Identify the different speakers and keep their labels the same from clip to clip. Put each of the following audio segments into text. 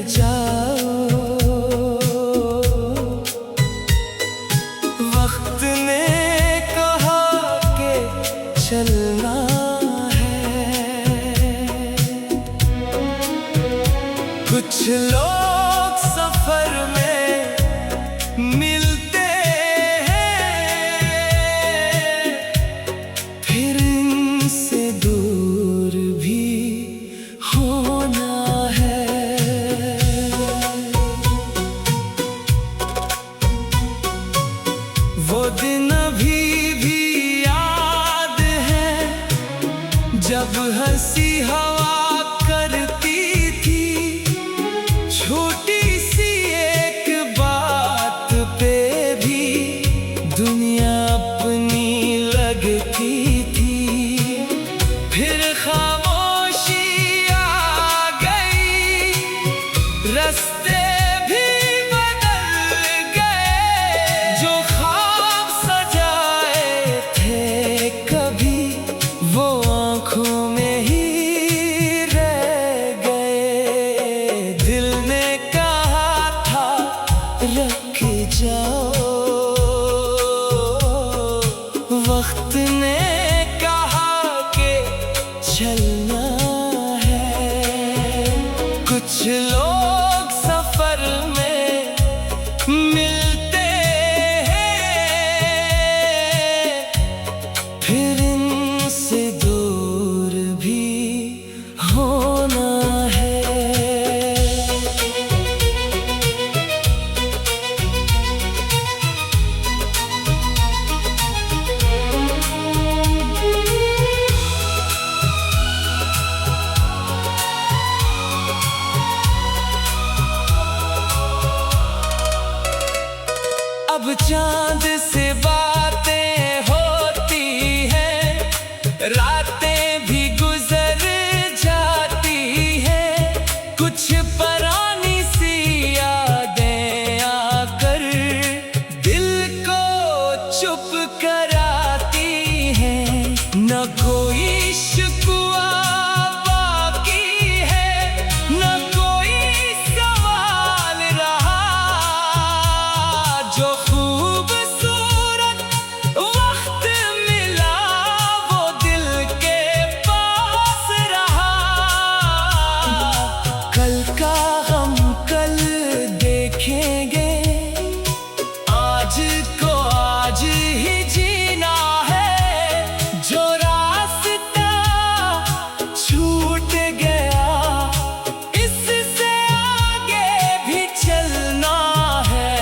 Speaker 1: जाओ। वक्त ने कहा कि चलना है। कुछ लोग सफर में मिलते हैं, फिर इनसे दूर भी होना है। वो दिन अभी भी याद है जब हंसी हवा करती थी, छोटी सी एक बात पे भी दुनिया अपनी लगती थी। फिर खामोशी आ गई, रास्ते भी बदल गए। जो ख्वाब सजाए थे कभी, वो आँखों में ही रह गए। दिल ने कहा था रुक जाओ, वक्त ने कहा कि चलना है। कुछ लोग सफर में मिलते हैं, फिर इनसे दूर भी होना है। अब चांद से बातें होती हैं, रातें भी गुजर जाती हैं। कुछ पुरानी सी यादें आकर दिल को चुप कराती हैं। न कोई शिकवा बाकी है, न कोई सवाल रहा। जो खूबसूरत वक्त मिला, वो दिल के पास रहा। कल का हम कल देखेंगे, आज को आज ही जीना है। जो रास्ता छूट गया, इससे आगे भी चलना है।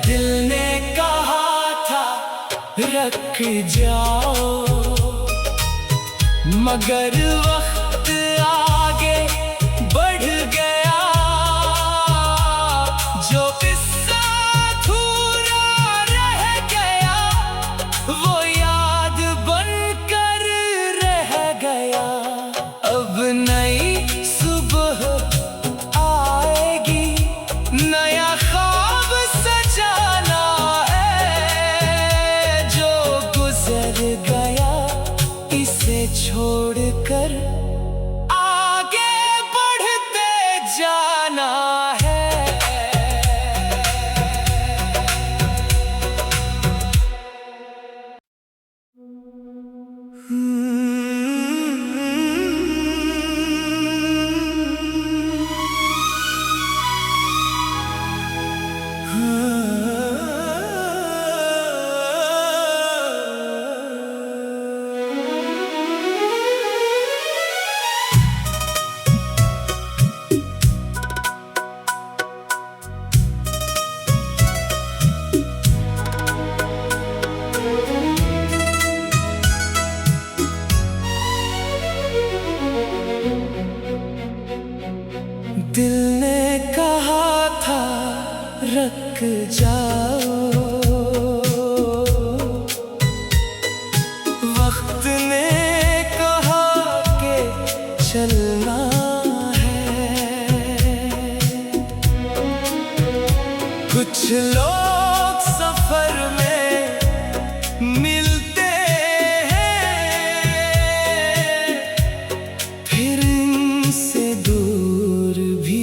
Speaker 1: दिल ने कहा था रुक जाओ, मगर वक्त आगे बढ़ गया। जो किस्सा अधूरा रह गया, वो याद बनकर रह गया। अब नई सुबह आएगी, नया ख्वाब सजाना है। जो गुजर गया, इसे छोड़कर आगे बढ़ते जाना है। दिल ने कहा था रुक जाओ, वक्त ने कहा कि चलना है। कुछ लोग सफर में मिलते हैं, फिर इनसे दूर भी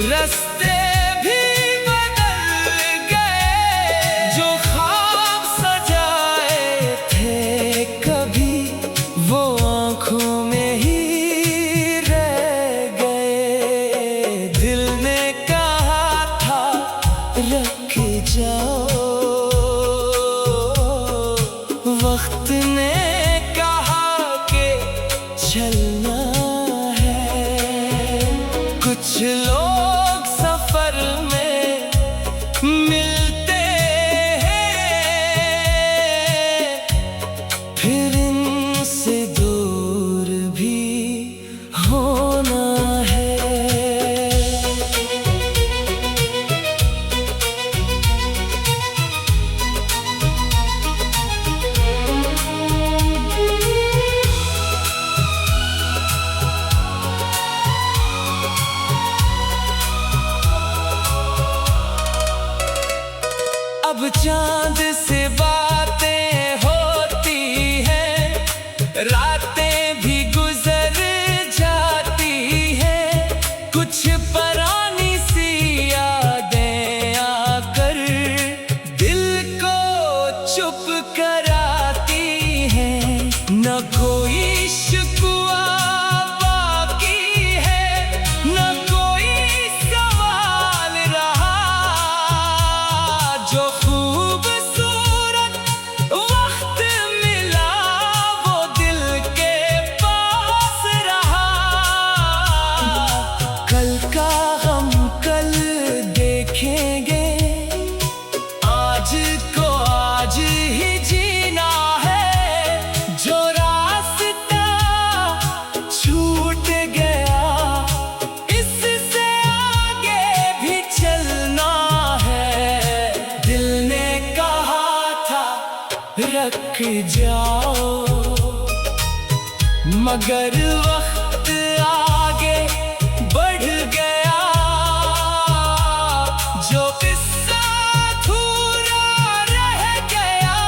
Speaker 1: रास्ते भी बदल गए, जो ख्वाब सजाए थे कभी वो आँखों में ही रह गए। दिल ने कहा था रख जाओ, वक्त ने कहा कि चलना है। कुछ लोग सफर में मिलते हैं, फिर इनसे दूर भी होना है। अब चांद से बातें होती हैं, रातें भी गुजर जाती हैं। कुछ पुरानी सी यादें आकर दिल को चुप कराती हैं। न कोई शिकवा बाकी है, न कोई सवाल रहा। जो खूबसूरत वक्त मिला वो दिल के पास रहा। कल का हम कल देखेंगे, आज को आज ही जीना है। जो रास्ता छूट गया इससे आगे भी चलना है। दिल ने कहा था रख जाओ, मगर वक्त आगे बढ़ गया। जो किस्सा अधूरा रह गया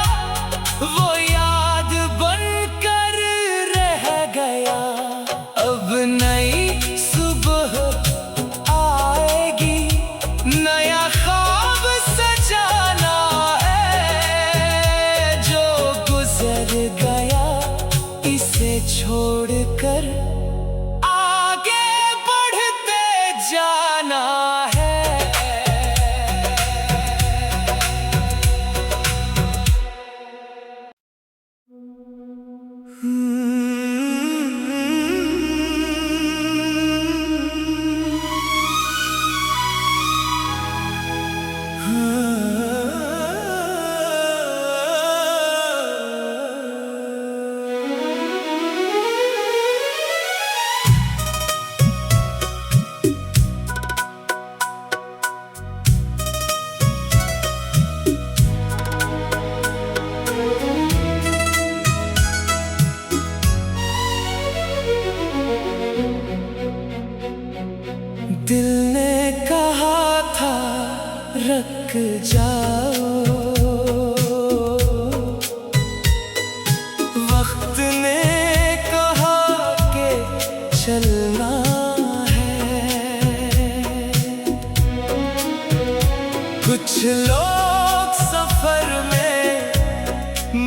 Speaker 1: वो याद बनकर रह गया। अब नई सुबह आएगी, नया ख्वाब सजाना है। जो गुजर गया इसे छोड़कर आगे बढ़ते जाना है। दिल ने कहा था रख जाओ, वक्त ने कहा कि चलना है। कुछ लोग सफर में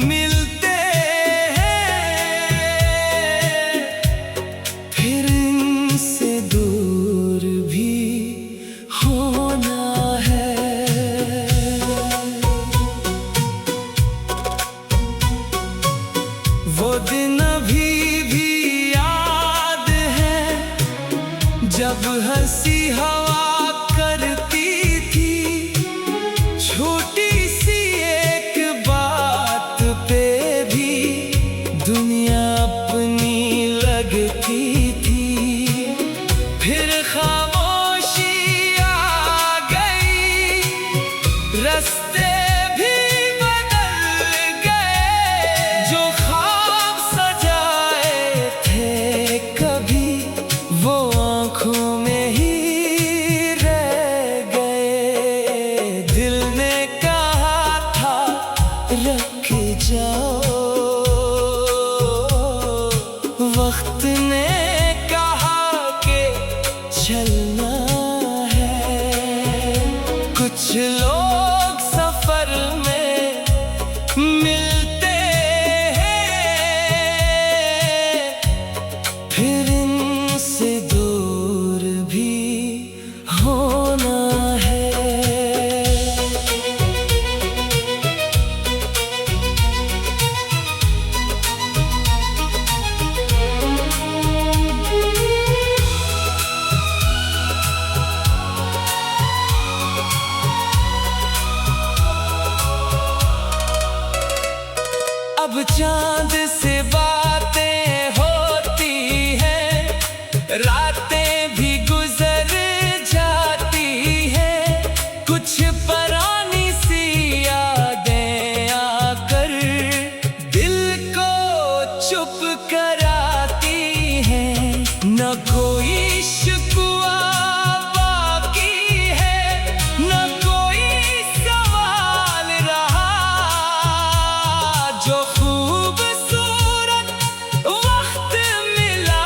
Speaker 1: मिलते हैं, फिर इनसे दूर भी होना है। वो दिन अभी भी याद है जब हंसी हवा करती थी, छू कुछ लोग सफर में मिलते हैं, फिर इनसे दूर भी होना है। अब चांद से बातें होती हैं, रातें भी गुजर जाती हैं, कुछ पुरानी सी यादें आकर दिल को चुप कराती हैं। न कोई शिकवा बाकी है, न कोई सवाल रहा, जो खूबसूरत वक्त मिला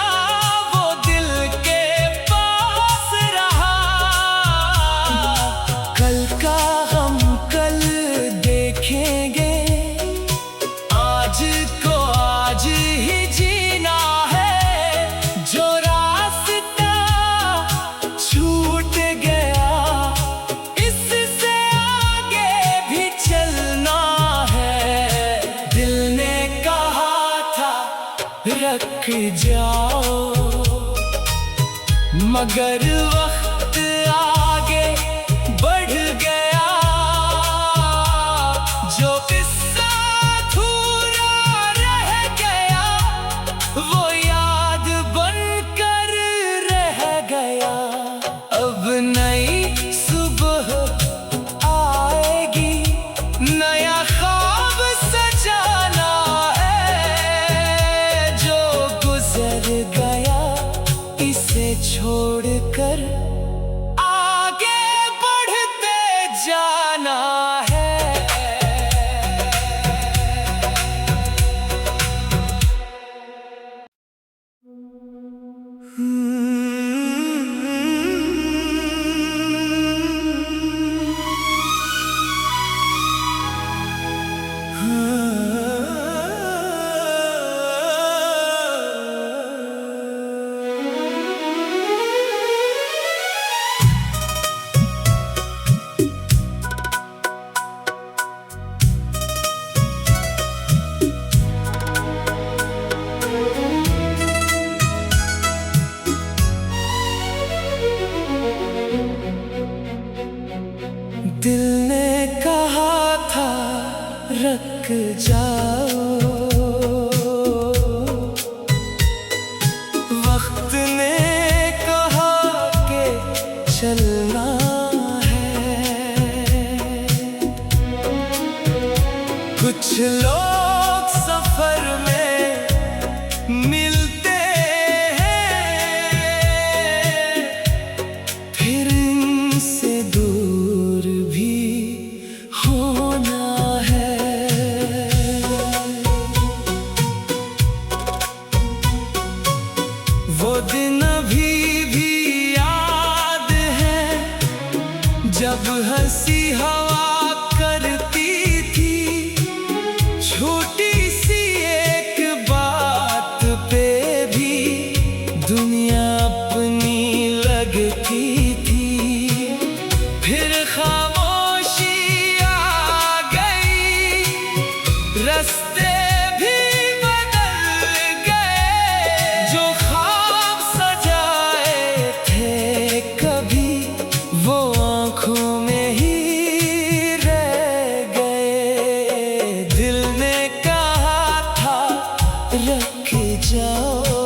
Speaker 1: वो दिल के पास रहा। कल का हम कल देखेंगे, आज को आज ही जीना है। जो रास्ता छूट गया इससे आगे भी चलना है। दिल ने कहा था रख जाओ, मगर वक्त आगे बढ़ गया। जो किस्सा अधूरा रह गया वो याद बनकर रह गया। अब नई सुबह आएगी, नया ख्वाब सजाना है। जो गुजर गया इसे छोड़कर आगे बढ़ते जाना है। दिल ने कहा था रख जाओ, वक्त ने कहा कि चलना है। कुछ लोग सफर में मिलते हैं, फिर इनसे दूर भी होना है। वो दिन अभी भी याद है जब हंसी हवा करती थी, छोटी सी एक बात पे भी दुनिया अपनी लगती थी। फिर खामोशी आ गई, रास्ते भी बदल गए। जो ख्वाब सजाए थे कभी वो आँखों में ही रह गए। दिल ने कहा था रख जाओ,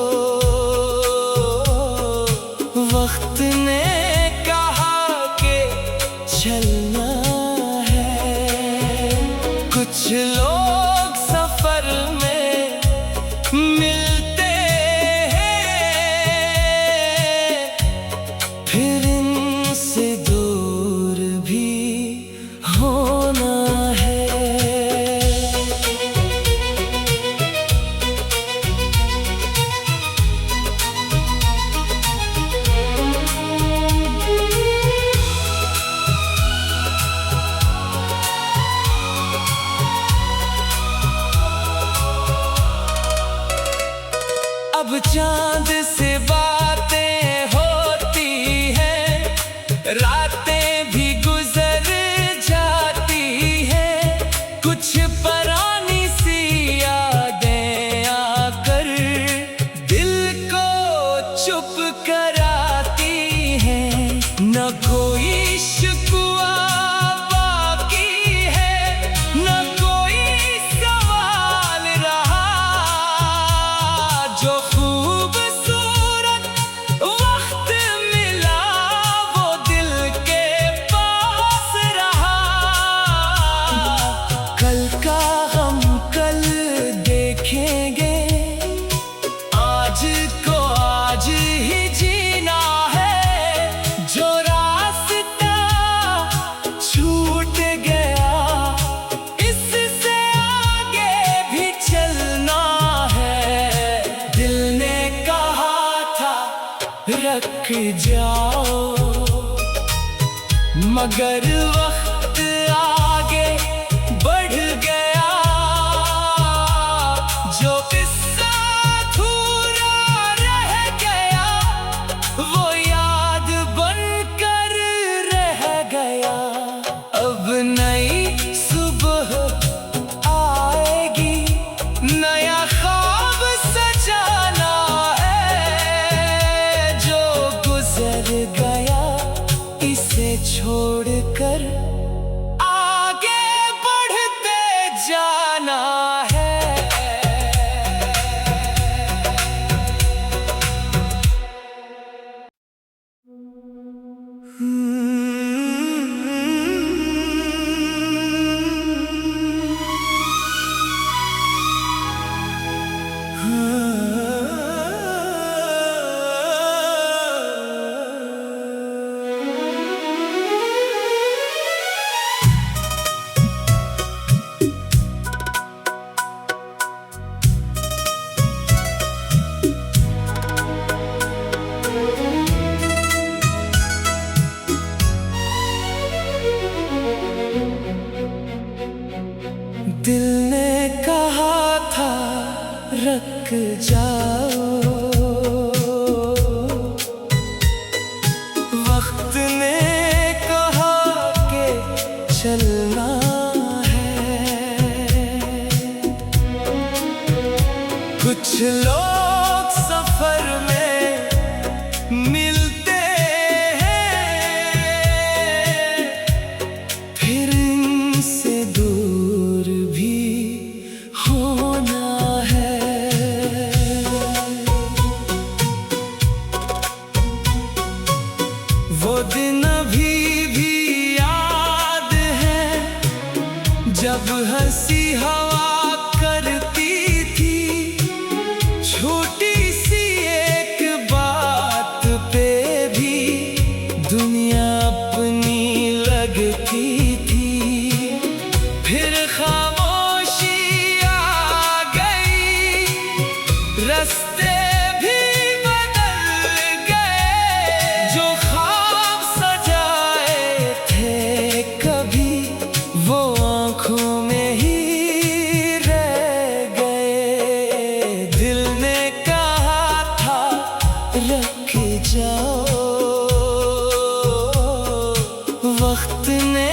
Speaker 1: वक्त ने कहा कि चलना है। कुछ लोग सफर में मिलते हैं, फिर इनसे दूर भी होना है। रातें भी गुजर जाती हैं, कुछ पुरानी सी यादें आकर दिल को चुप कराती हैं। न कोई शिकवा बाकी है, न कोई सवाल रहा, जो खूबसूरत वक्त मिला वो दिल के पास रहा। कल का हम कल देखेंगे, आज को आज ही जीना है। जो रास्ता छूट गया इससे आगे भी चलना है। दिल ने कहा था रख जाओ, मगर वक्त आगे बढ़ गया। जो किस्सा अधूरा रह गया वो याद बनकर रह गया। अब नई सुबह आएगी, नया ख्वाब सजाना है। जो गुजर गया इसे छोड़कर आगे बढ़ते जाना है। दिल ने कहा था रख जाओ, वक्त ने कहा कि चलना है। कुछ लोग सफर में मिलते हैं, फिर इनसे दूर भी होना है। वो दिन अभी भी याद है जब हंसी हवा करती थी। छोटी सी एक बात पे भी दुनिया अपनी लगती थी। फिर खामोशी आ गई, रास्ते भी बदल गए। जो ख्वाब सजाए थे कभी वो आँखों में ही रह गए। दिल ने कहा था रख जाओ, वक्त ने